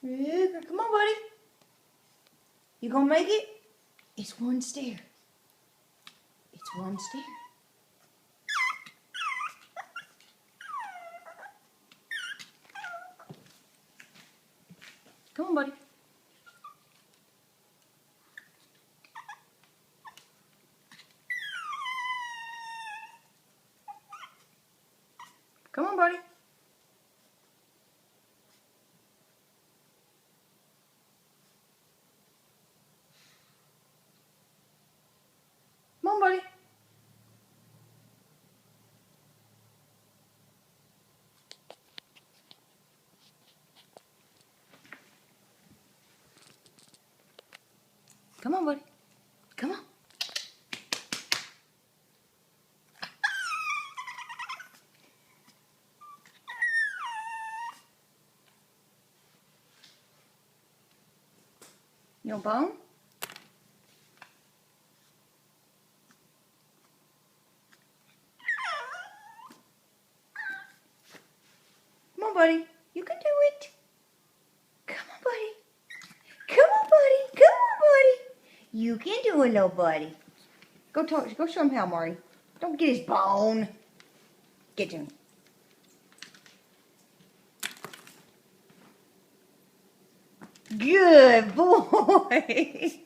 Yeah, come on, buddy. You gonna make it? It's one stair. It's one stair. Come on, buddy. Come on, buddy. Come on, buddy. Come on, buddy. Come on. You want bone? Come on, buddy. You can do it. Come on, buddy. Come on, buddy. Come on, buddy. You can do it, little buddy. Go talk. Go show him how, Marty. Don't get his bone. Get to him. Good boy.